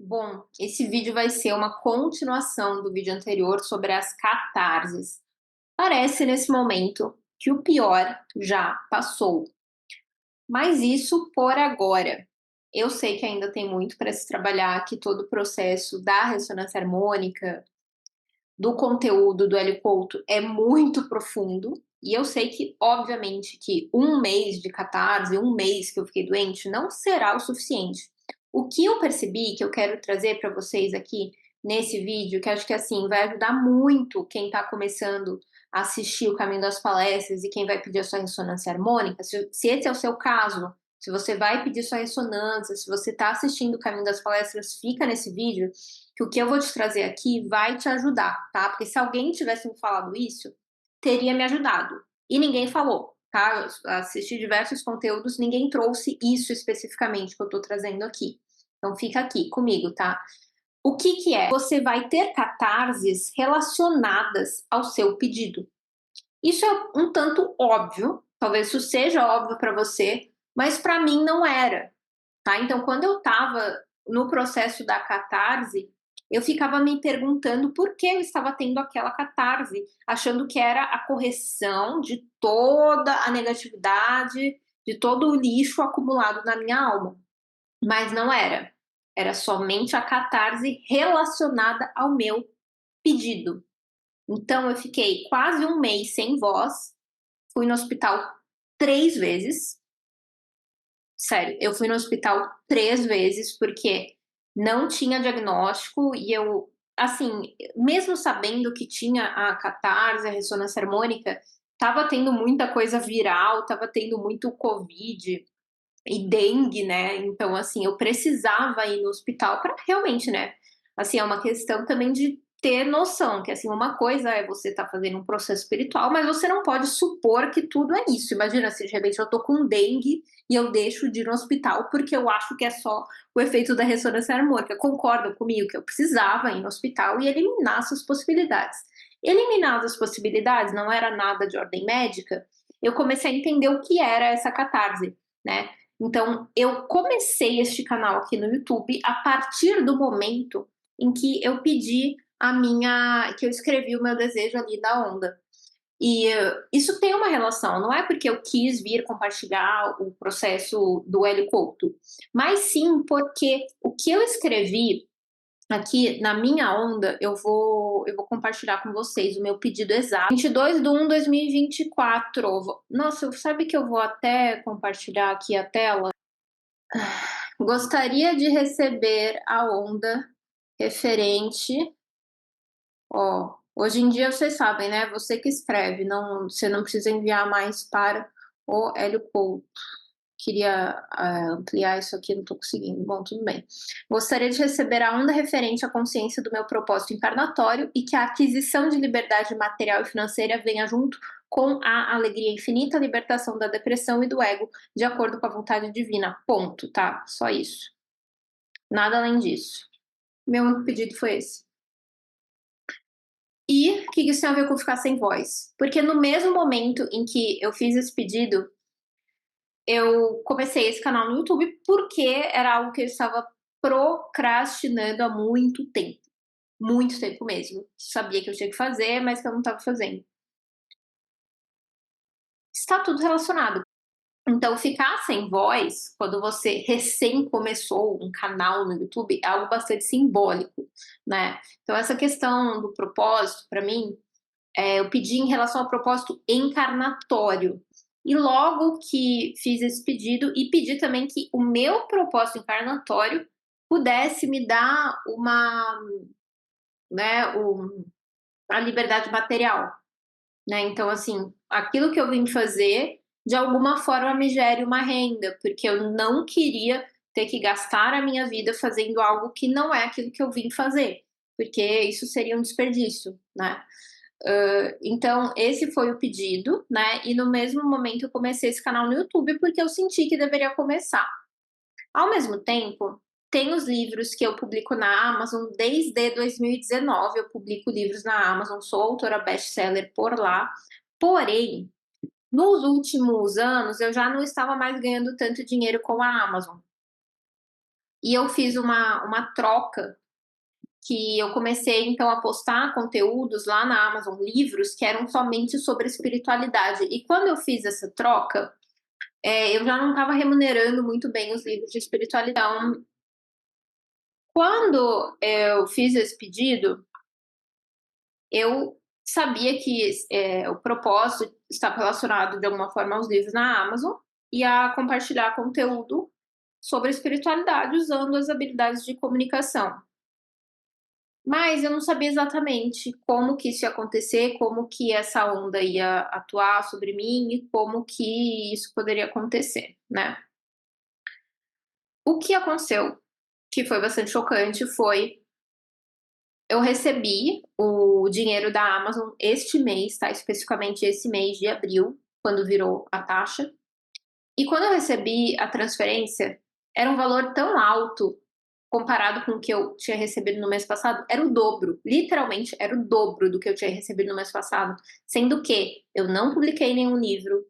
Bom, esse vídeo vai ser uma continuação do vídeo anterior sobre as catarses. Parece nesse momento que o pior já passou, mas isso por agora. Eu sei que ainda tem muito para se trabalhar, que todo o processo da ressonância harmônica, do conteúdo do Hélio Couto é muito profundo, e eu sei que, obviamente, que um mês de catarse, um mês que eu fiquei doente, não será o suficiente. O que eu percebi, que eu quero trazer para vocês aqui nesse vídeo, que acho que assim vai ajudar muito quem está começando a assistir o Caminho das Palestras e quem vai pedir a sua ressonância harmônica, se esse é o seu caso, se você vai pedir sua ressonância, se você está assistindo o Caminho das Palestras, fica nesse vídeo, que o que eu vou te trazer aqui vai te ajudar, tá? Porque se alguém tivesse me falado isso, teria me ajudado. E ninguém falou, tá? Eu assisti diversos conteúdos, ninguém trouxe isso especificamente que eu tô trazendo aqui. Então fica aqui comigo, tá? O que que é? Você vai ter catarses relacionadas ao seu pedido. Isso é um tanto óbvio, talvez isso seja óbvio para você, mas para mim não era, tá? Então, quando eu estava no processo da catarse, eu ficava me perguntando por que eu estava tendo aquela catarse, achando que era a correção de toda a negatividade, de todo o lixo acumulado na minha alma. Mas não era. Era somente a catarse relacionada ao meu pedido. Então, eu fiquei quase um mês sem voz, fui no hospital 3 vezes. Sério, eu fui no hospital 3 vezes porque não tinha diagnóstico e eu, assim, mesmo sabendo que tinha a catarse, a ressonância harmônica, tava tendo muita coisa viral, tava tendo muito Covid e dengue, né? Então, assim, eu precisava ir no hospital para realmente, né? Assim, é uma questão também de ter noção, que assim, uma coisa é você estar fazendo um processo espiritual, mas você não pode supor que tudo é isso. Imagina se de repente eu tô com dengue e eu deixo de ir no hospital porque eu acho que é só o efeito da ressonância harmônica. Concordam comigo que eu precisava ir no hospital e eliminar essas possibilidades. Eliminadas as possibilidades, não era nada de ordem médica, eu comecei a entender o que era essa catarse, né? Então, eu comecei este canal aqui no YouTube a partir do momento em que eu pedi que eu escrevi o meu desejo ali da onda. E isso tem uma relação, não é porque eu quis vir compartilhar o processo do Hélio Couto, mas sim porque o que eu escrevi aqui na minha onda, eu vou compartilhar com vocês o meu pedido exato. 22/1/2024. Nossa, sabe que eu vou até compartilhar aqui a tela? Gostaria de receber a onda referente. Ó, hoje em dia vocês sabem, né? Você que escreve, não, você não precisa enviar mais para o Hélio Couto. Queria ampliar isso aqui, não estou conseguindo. Bom, tudo bem. Gostaria de receber a onda referente à consciência do meu propósito encarnatório e que a aquisição de liberdade material e financeira venha junto com a alegria infinita, a libertação da depressão e do ego, de acordo com a vontade divina. Ponto, tá? Só isso. Nada além disso. Meu único pedido foi esse. E o que isso tem a ver com ficar sem voz? Porque no mesmo momento em que eu fiz esse pedido, eu comecei esse canal no YouTube porque era algo que eu estava procrastinando há muito tempo mesmo. Sabia que eu tinha que fazer, mas que eu não estava fazendo. Está tudo relacionado. Então, ficar sem voz, quando você recém começou um canal no YouTube, é algo bastante simbólico, né? Então, essa questão do propósito, para mim, eu pedi em relação ao propósito encarnatório. E logo que fiz esse pedido, e pedi também que o meu propósito encarnatório pudesse me dar né, a liberdade material, né? Então, assim, aquilo que eu vim fazer, de alguma forma me gere uma renda, porque eu não queria ter que gastar a minha vida fazendo algo que não é aquilo que eu vim fazer, porque isso seria um desperdício, né? Então, esse foi o pedido, né? E no mesmo momento eu comecei esse canal no YouTube porque eu senti que deveria começar. Ao mesmo tempo, tem os livros que eu publico na Amazon desde 2019. Eu publico livros na Amazon, sou autora best-seller por lá. Porém, nos últimos anos, eu já não estava mais ganhando tanto dinheiro com a Amazon. E eu fiz uma troca que eu comecei, então, a postar conteúdos lá na Amazon, livros que eram somente sobre espiritualidade. E quando eu fiz essa troca, eu já não estava remunerando muito bem os livros de espiritualidade. Então, quando eu fiz esse pedido, eu sabia que o propósito estava relacionado de alguma forma aos livros na Amazon e a compartilhar conteúdo sobre espiritualidade usando as habilidades de comunicação. Mas eu não sabia exatamente como que isso ia acontecer, como que essa onda ia atuar sobre mim e como que isso poderia acontecer, né. O que aconteceu, que foi bastante chocante, foi eu recebi o dinheiro da Amazon este mês, tá, especificamente esse mês de abril, quando virou a taxa, e quando eu recebi a transferência, era um valor tão alto comparado com o que eu tinha recebido no mês passado, era o dobro, literalmente era o dobro do que eu tinha recebido no mês passado, sendo que eu não publiquei nenhum livro,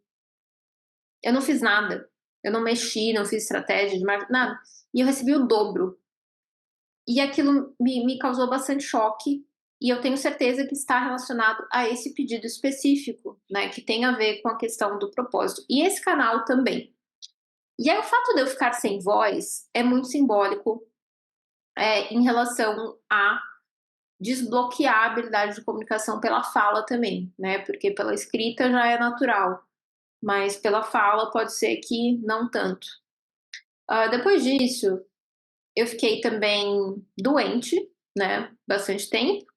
eu não fiz nada, eu não mexi, não fiz estratégia de marketing, nada, e eu recebi o dobro. E aquilo me causou bastante choque, e eu tenho certeza que está relacionado a esse pedido específico, né, que tem a ver com a questão do propósito. E esse canal também. E aí o fato de eu ficar sem voz é muito simbólico, em relação a desbloquear a habilidade de comunicação pela fala também, né, porque pela escrita já é natural, mas pela fala pode ser que não tanto. Depois disso, eu fiquei também doente, né, bastante tempo,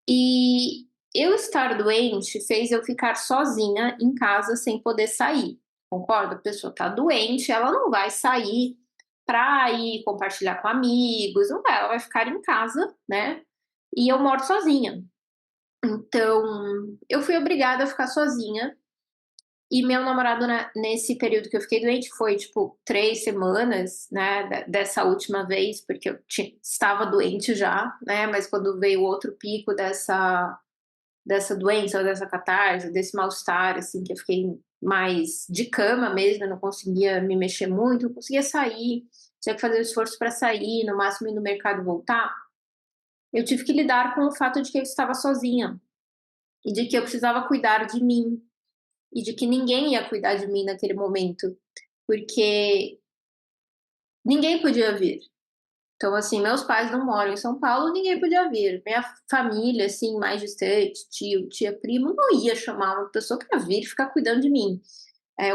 e eu estar doente fez eu ficar sozinha em casa sem poder sair, concorda? A pessoa tá doente, ela não vai sair pra ir compartilhar com amigos, não vai, ela vai ficar em casa, né, e eu moro sozinha. Então, eu fui obrigada a ficar sozinha, e meu namorado nesse período que eu fiquei doente, foi tipo 3 semanas, né, dessa última vez, porque eu estava doente já, né, mas quando veio outro pico dessa doença, dessa catarse, desse mal-estar, assim, que eu fiquei mais de cama mesmo, eu não conseguia me mexer muito, não conseguia sair, tinha que fazer um esforço para sair, no máximo ir no mercado e voltar. Eu tive que lidar com o fato de que eu estava sozinha, e de que eu precisava cuidar de mim, e de que ninguém ia cuidar de mim naquele momento, porque ninguém podia vir. Então, assim, meus pais não moram em São Paulo, ninguém podia vir. Minha família, assim, mais distante, tio, tia, primo, não ia chamar uma pessoa para vir ficar cuidando de mim.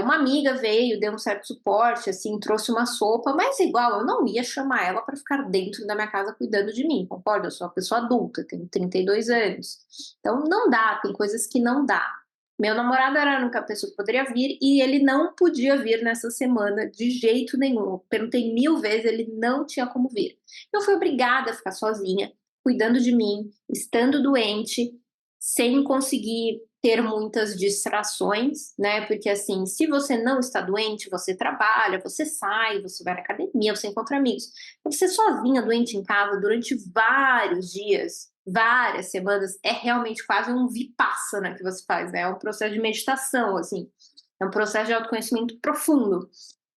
Uma amiga veio, deu um certo suporte, assim, trouxe uma sopa, mas igual, eu não ia chamar ela para ficar dentro da minha casa cuidando de mim, concorda? Eu sou uma pessoa adulta, tenho 32 anos. Então não dá, tem coisas que não dá. Meu namorado era a única pessoa que poderia vir e ele não podia vir nessa semana de jeito nenhum. Eu perguntei 1000 vezes, ele não tinha como vir. Eu fui obrigada a ficar sozinha, cuidando de mim, estando doente, sem conseguir ter muitas distrações, né? Porque assim, se você não está doente, você trabalha, você sai, você vai na academia, você encontra amigos. Você sozinha, doente em casa, durante vários dias, várias semanas, é realmente quase um vipassana que você faz, né? É um processo de meditação, assim. É um processo de autoconhecimento profundo.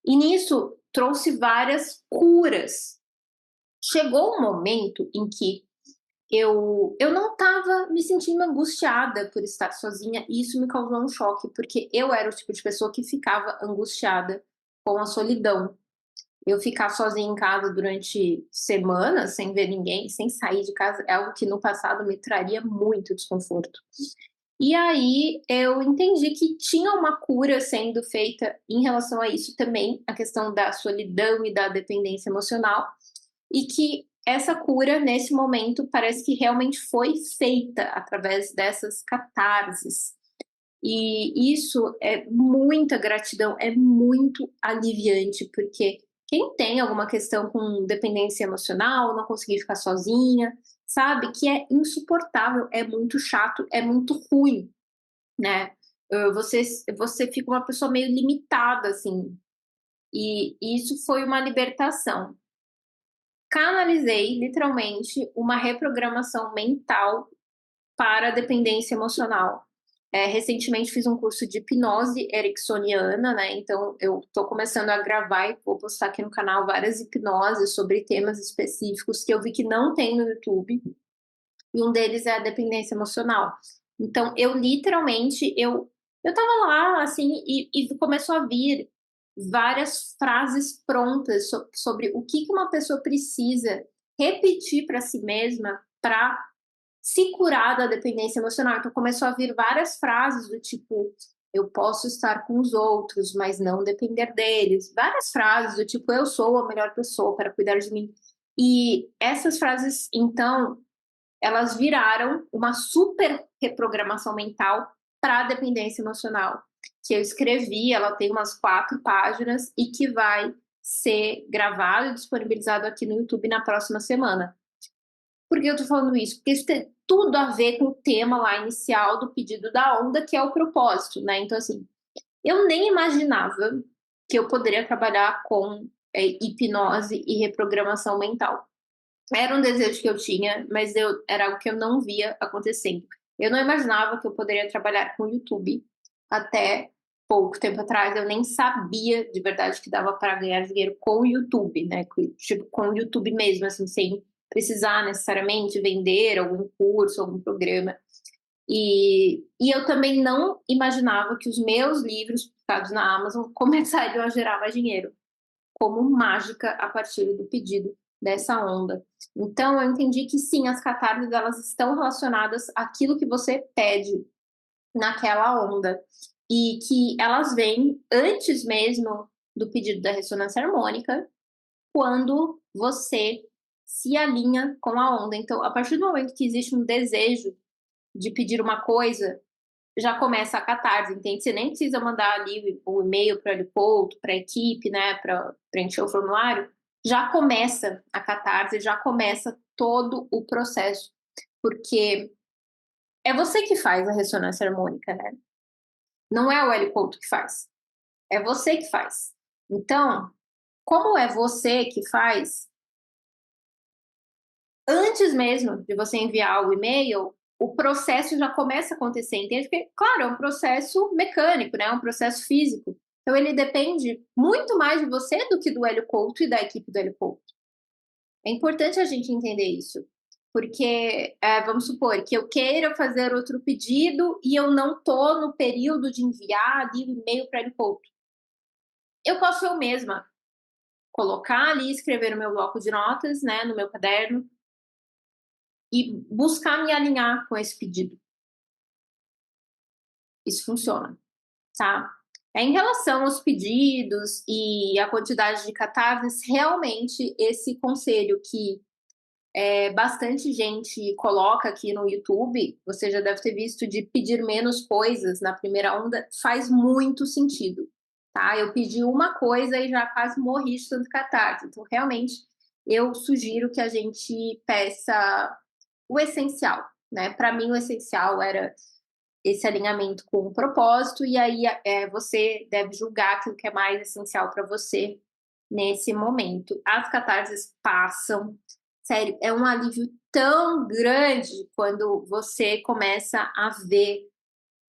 E nisso trouxe várias curas. Chegou um momento em que eu não estava me sentindo angustiada por estar sozinha, e isso me causou um choque, porque eu era o tipo de pessoa que ficava angustiada com a solidão. Eu ficar sozinha em casa durante semanas, sem ver ninguém, sem sair de casa, é algo que no passado me traria muito desconforto. E aí eu entendi que tinha uma cura sendo feita em relação a isso também, a questão da solidão e da dependência emocional, e que essa cura, nesse momento, parece que realmente foi feita através dessas catarses. E isso é muita gratidão, é muito aliviante, porque quem tem alguma questão com dependência emocional, não conseguir ficar sozinha, sabe que é insuportável, é muito chato, é muito ruim, né? Você, você fica uma pessoa meio limitada, assim, e isso foi uma libertação. Canalizei, literalmente, uma reprogramação mental para a dependência emocional. Recentemente fiz um curso de hipnose ericksoniana, né? Então eu tô começando a gravar e vou postar aqui no canal várias hipnoses sobre temas específicos que eu vi que não tem no YouTube. E um deles é a dependência emocional. Então eu literalmente eu tava lá assim e começou a vir várias frases prontas sobre o que uma pessoa precisa repetir para si mesma para se curar da dependência emocional. Então começou a vir várias frases do tipo: eu posso estar com os outros, mas não depender deles. Várias frases do tipo: eu sou a melhor pessoa para cuidar de mim. E essas frases, então, elas viraram uma super reprogramação mental para a dependência emocional, que eu escrevi, ela tem umas 4 páginas e que vai ser gravado e disponibilizado aqui no YouTube na próxima semana. Por que eu tô falando isso? Porque isso tem tudo a ver com o tema lá inicial do pedido da onda, que é o propósito, né? Então, assim, eu nem imaginava que eu poderia trabalhar com hipnose e reprogramação mental. Era um desejo que eu tinha, mas era algo que eu não via acontecendo. Eu não imaginava que eu poderia trabalhar com o YouTube até pouco tempo atrás. Eu nem sabia de verdade que dava para ganhar dinheiro com o YouTube, né? Tipo, com o YouTube mesmo, assim, sem precisar necessariamente vender algum curso, algum programa. E eu também não imaginava que os meus livros publicados na Amazon começariam a gerar mais dinheiro, como mágica a partir do pedido dessa onda. Então eu entendi que sim, as catarses elas estão relacionadas àquilo que você pede naquela onda e que elas vêm antes mesmo do pedido da ressonância harmônica, quando você se alinha com a onda. Então, a partir do momento que existe um desejo de pedir uma coisa, já começa a catarse, entende? Você nem precisa mandar ali o e-mail para o Heliponto, para a equipe, né, para preencher o formulário, já começa a catarse, já começa todo o processo, porque é você que faz a ressonância harmônica, né? Não é o Heliponto que faz, é você que faz. Então, como é você que faz, antes mesmo de você enviar o e-mail, o processo já começa a acontecer, entende? Porque, claro, é um processo mecânico, né? É um processo físico. Então, ele depende muito mais de você do que do Hélio Couto e da equipe do Hélio Couto. É importante a gente entender isso. Porque, vamos supor que eu queira fazer outro pedido e eu não estou no período de enviar ali o e-mail para o Hélio Couto. Eu posso eu mesma colocar ali, escrever no meu bloco de notas, né, no meu caderno, e buscar me alinhar com esse pedido. Isso funciona, tá? Em relação aos pedidos e a quantidade de catarses, realmente esse conselho que bastante gente coloca aqui no YouTube, você já deve ter visto, de pedir menos coisas na primeira onda, faz muito sentido, tá? Eu pedi uma coisa e já quase morri de tanto catarse. Então, realmente, eu sugiro que a gente peça o essencial, né? Para mim, o essencial era esse alinhamento com o propósito, e aí você deve julgar aquilo que é mais essencial para você nesse momento. As catarses passam, sério, é um alívio tão grande quando você começa a ver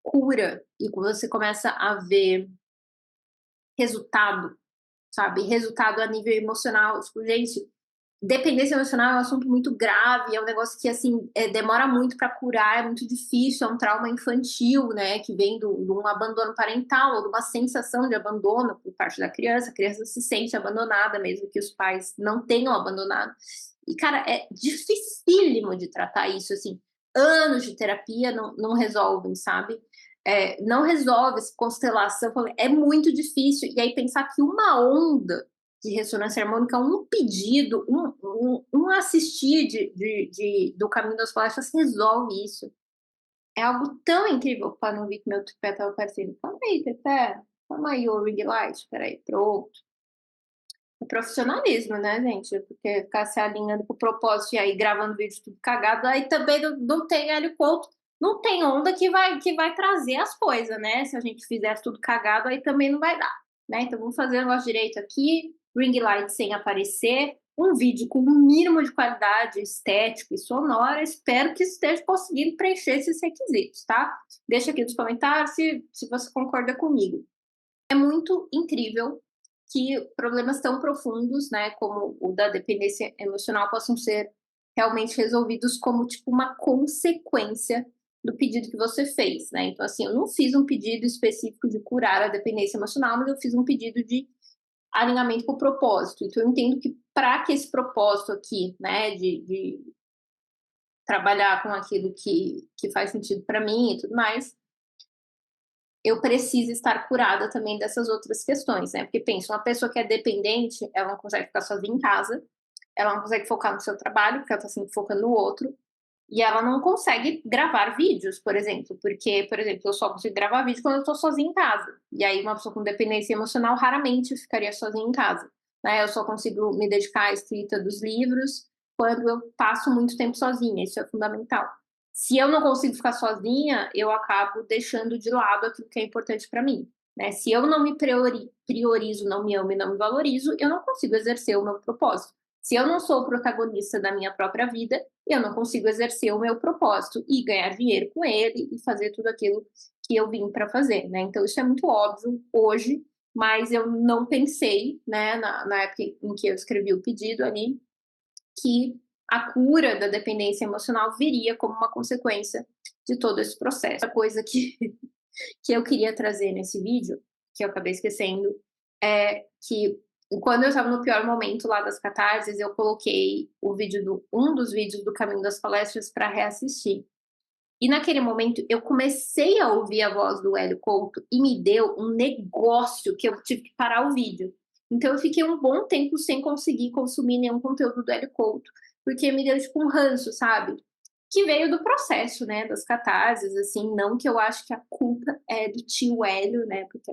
cura e quando você começa a ver resultado, sabe? Resultado a nível emocional. Tipo, gente, dependência emocional é um assunto muito grave, é um negócio que, assim, demora muito para curar, é muito difícil, é um trauma infantil, né, que vem de um abandono parental ou de uma sensação de abandono por parte da criança. A criança se sente abandonada, mesmo que os pais não tenham abandonado. E, cara, é dificílimo de tratar isso, assim, anos de terapia não resolvem, sabe? Não resolve essa constelação, é muito difícil. E aí pensar que uma onda de ressonância harmônica, um pedido, um assistir do Caminho das Faixas resolve isso. É algo tão incrível. Para não ver que meu pé estava aparecendo. Calma aí, Pepe. Calma aí, o ring light. Peraí, pronto. O profissionalismo, né, gente? Porque ficar se alinhando com o propósito e aí gravando vídeo tudo cagado, aí também não tem Hélio Couto, não tem onda que vai trazer as coisas, né? Se a gente fizer tudo cagado, aí também não vai dar, né? Então vamos fazer o negócio direito aqui, ring light sem aparecer, um vídeo com um mínimo de qualidade estética e sonora. Espero que esteja conseguindo preencher esses requisitos, tá? Deixa aqui nos comentários se você concorda comigo. É muito incrível que problemas tão profundos, né, como o da dependência emocional, possam ser realmente resolvidos como tipo uma consequência do pedido que você fez, né? Então, assim, eu não fiz um pedido específico de curar a dependência emocional, mas eu fiz um pedido de alinhamento com o propósito. Então, eu entendo que para que esse propósito aqui, né, de trabalhar com aquilo que faz sentido para mim e tudo mais, eu preciso estar curada também dessas outras questões, né? Porque pensa, uma pessoa que é dependente, ela não consegue ficar sozinha em casa, ela não consegue focar no seu trabalho, porque ela está sempre focando no outro, e ela não consegue gravar vídeos, por exemplo, porque, por exemplo, eu só consigo gravar vídeo quando eu estou sozinha em casa. E aí, uma pessoa com dependência emocional raramente ficaria sozinha em casa, né? Eu só consigo me dedicar à escrita dos livros quando eu passo muito tempo sozinha, isso é fundamental. Se eu não consigo ficar sozinha, eu acabo deixando de lado aquilo que é importante para mim, né? Se eu não me priorizo, não me amo e não me valorizo, eu não consigo exercer o meu propósito. Se eu não sou o protagonista da minha própria vida, eu não consigo exercer o meu propósito e ganhar dinheiro com ele e fazer tudo aquilo que eu vim para fazer, né? Então isso é muito óbvio hoje, mas eu não pensei, né, na época em que eu escrevi o pedido ali, que a cura da dependência emocional viria como uma consequência de todo esse processo. A coisa que eu queria trazer nesse vídeo, que eu acabei esquecendo, é que quando eu estava no pior momento lá das catarses, eu coloquei um dos vídeos do Caminho das Palestras para reassistir. E naquele momento eu comecei a ouvir a voz do Hélio Couto e me deu um negócio que eu tive que parar o vídeo. Então eu fiquei um bom tempo sem conseguir consumir nenhum conteúdo do Hélio Couto, porque me deu tipo um ranço, sabe? Que veio do processo, né, das catarses, assim, não que eu acho que a culpa é do tio Hélio, né, porque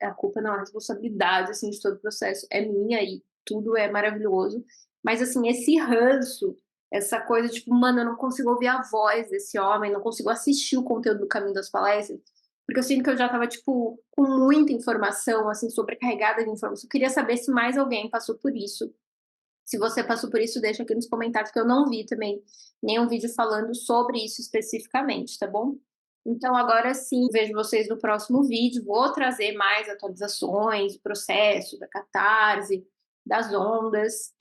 a culpa não, a responsabilidade, assim, de todo o processo é minha e tudo é maravilhoso, mas, assim, esse ranço, essa coisa, tipo, mano, eu não consigo ouvir a voz desse homem, não consigo assistir o conteúdo do Caminho das Palestras, porque eu sinto que eu já tava, tipo, com muita informação, assim, sobrecarregada de informação. Eu queria saber se mais alguém passou por isso. Se você passou por isso, deixa aqui nos comentários, que eu não vi também nenhum vídeo falando sobre isso especificamente, tá bom? Então agora sim, vejo vocês no próximo vídeo. Vou trazer mais atualizações do processo, da catarse, das ondas.